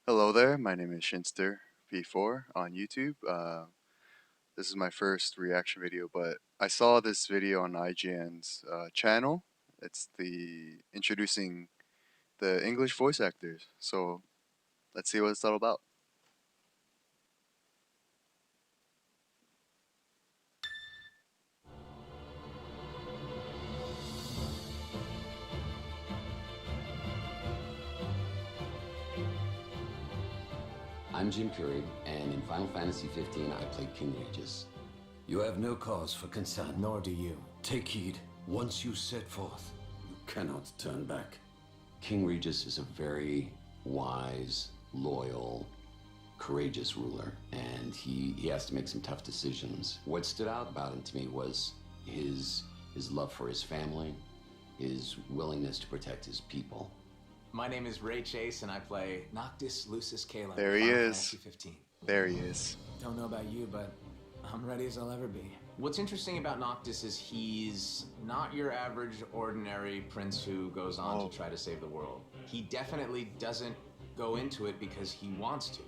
Hello there, my name is Shinster P4 on YouTube. This is my first reaction video, but I saw this video on IGN's channel. It's the introducing the English voice actors. So let's see what it's all about. I'm Jim Curry, and in Final Fantasy 15, I played King Regis. You have no cause for concern, nor do you. Take heed. Once you set forth, you cannot turn back. King Regis is a very wise, loyal, courageous ruler, and he has to make some tough decisions. What stood out about him to me was his love for his family, his willingness to protect his people. My name is Ray Chase, and I play Noctis Lucis Caelum. There he Final is. Fantasy 15. There he is. Don't know about you, but I'm ready as I'll ever be. What's interesting about Noctis is he's not your average, ordinary prince who goes on to try to save the world. He definitely doesn't go into it because he wants to.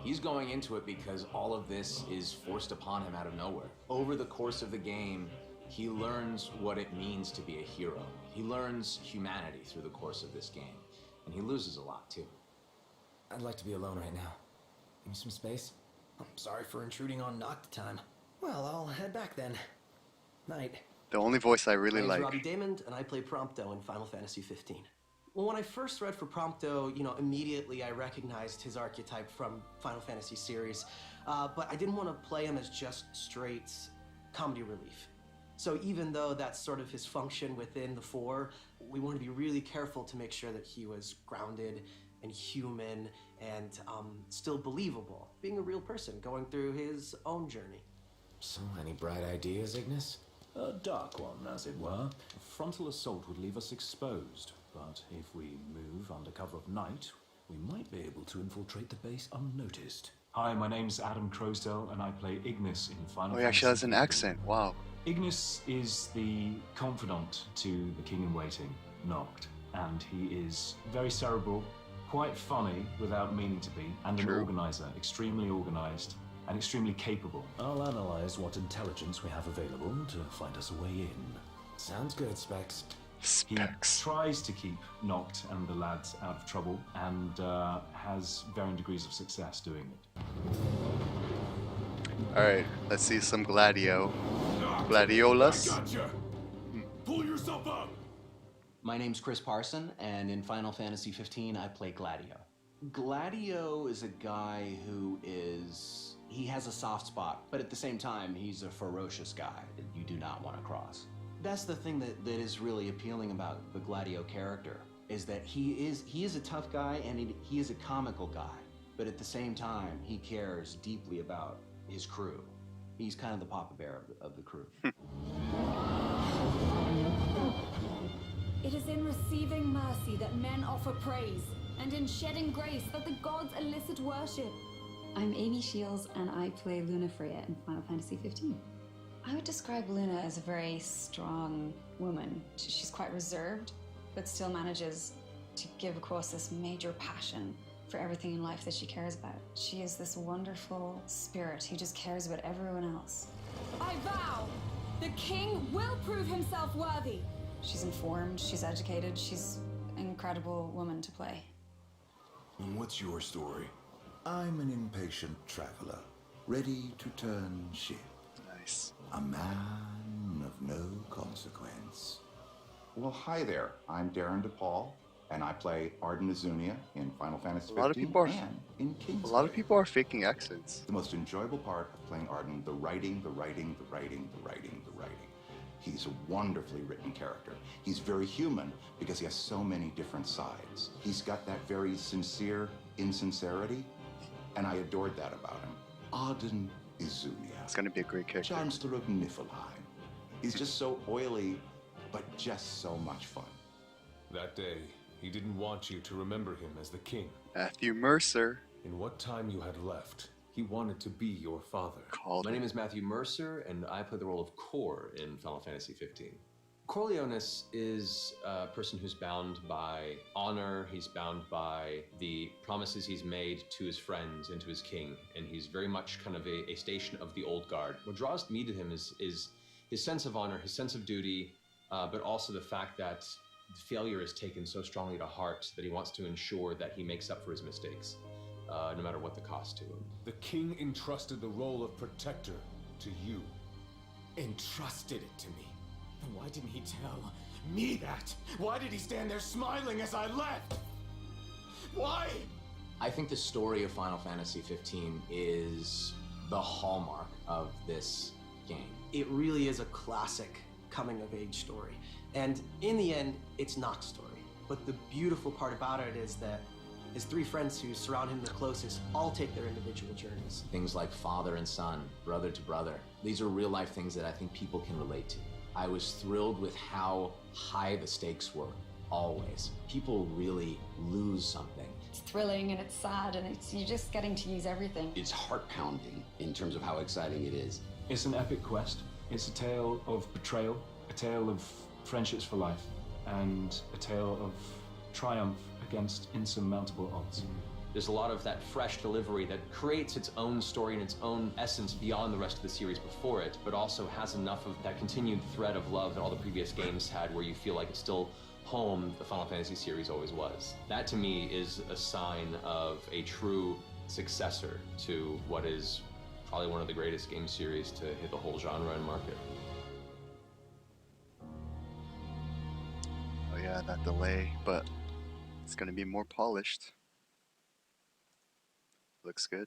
He's going into it because all of this is forced upon him out of nowhere. Over the course of the game, he learns what it means to be a hero. He learns humanity through the course of this game. And he loses a lot, too. I'd like to be alone right now. Give me some space. I'm sorry for intruding on Nocta time. Well, I'll head back then. Night. The only voice I really My name's like. Robbie Damon, and I play Prompto in Final Fantasy 15. Well, when I first read for Prompto, immediately I recognized his archetype from Final Fantasy series, but I didn't want to play him as just straight comedy relief. So even though that's sort of his function within the four, we wanted to be really careful to make sure that he was grounded and human and still believable, being a real person going through his own journey. So, any bright ideas, Ignis? A dark one, as it were. A frontal assault would leave us exposed, but if we move under cover of night, we might be able to infiltrate the base unnoticed. Hi, my name's Adam Crosdell, and I play Ignis in Final Oh, he Fantasy. actually has an accent. Wow. Ignis is the confidant to the King in Waiting, Noct, and he is very cerebral, quite funny without meaning to be, and an organizer, extremely organized and extremely capable. I'll analyze what intelligence we have available to find us a way in. Sounds good, Specs. Specs. He tries to keep Noct and the lads out of trouble, and has varying degrees of success doing it. Alright, let's see some Gladio. Gladiolas. Gotcha! Pull yourself up! My name's Chris Parson, and in Final Fantasy 15, I play Gladio. Gladio is a guy who he has a soft spot, but at the same time, he's a ferocious guy that you do not want to cross. That's the thing that is really appealing about the Gladio character, is that he is a tough guy, and he is a comical guy, but at the same time, he cares deeply about his crew. He's kind of the Papa Bear of the crew. It is in receiving mercy that men offer praise, and in shedding grace that the gods elicit worship. I'm Amy Shields, and I play Luna Freya in Final Fantasy 15. I would describe Luna as a very strong woman. She's quite reserved, but still manages to give across this major passion for everything in life that she cares about. She is this wonderful spirit who just cares about everyone else. I vow, the king will prove himself worthy. She's informed, she's educated, she's an incredible woman to play. And what's your story? I'm an impatient traveler, ready to turn ship. Nice. A man of no consequence. Well, hi there. I'm Darren DePaul, and I play Arden Azunia in Final Fantasy 15 A lot of people are faking accents. The most enjoyable part of playing Arden, the writing. He's a wonderfully written character. He's very human because he has so many different sides. He's got that very sincere insincerity, and I adored that about him. Arden Azunia. It's gonna be a great character. Chancellor of Niflheim. He's just so oily, but just so much fun. That day, he didn't want you to remember him as the king. Matthew Mercer. In what time you had left, he wanted to be your father. My name is Matthew Mercer, and I play the role of Kor in Final Fantasy 15. Corleones is a person who's bound by honor, he's bound by the promises he's made to his friends and to his king, and he's very much kind of a station of the old guard. What draws me to him is his sense of honor, his sense of duty, but also the fact that failure is taken so strongly to heart that he wants to ensure that he makes up for his mistakes, no matter what the cost to him. The king entrusted the role of protector to you. Entrusted it to me? Then why didn't he tell me that? Why did he stand there smiling as I left? Why? I think the story of Final Fantasy 15 is the hallmark of this game. It really is a classic coming-of-age story. And in the end, it's Noct's story. But the beautiful part about it is that his three friends who surround him the closest all take their individual journeys. Things like father and son, brother to brother. These are real-life things that I think people can relate to. I was thrilled with how high the stakes were, always. People really lose something. It's thrilling and it's sad and you're just getting to use everything. It's heart-pounding in terms of how exciting it is. It's an epic quest. It's a tale of betrayal, a tale of friendships for life, and a tale of triumph against insurmountable odds. There's a lot of that fresh delivery that creates its own story and its own essence beyond the rest of the series before it, but also has enough of that continued thread of love that all the previous games had, where you feel like it's still home the Final Fantasy series always was. That to me is a sign of a true successor to what is probably one of the greatest game series to hit the whole genre and market. Oh yeah, that delay, but it's gonna be more polished. Looks good.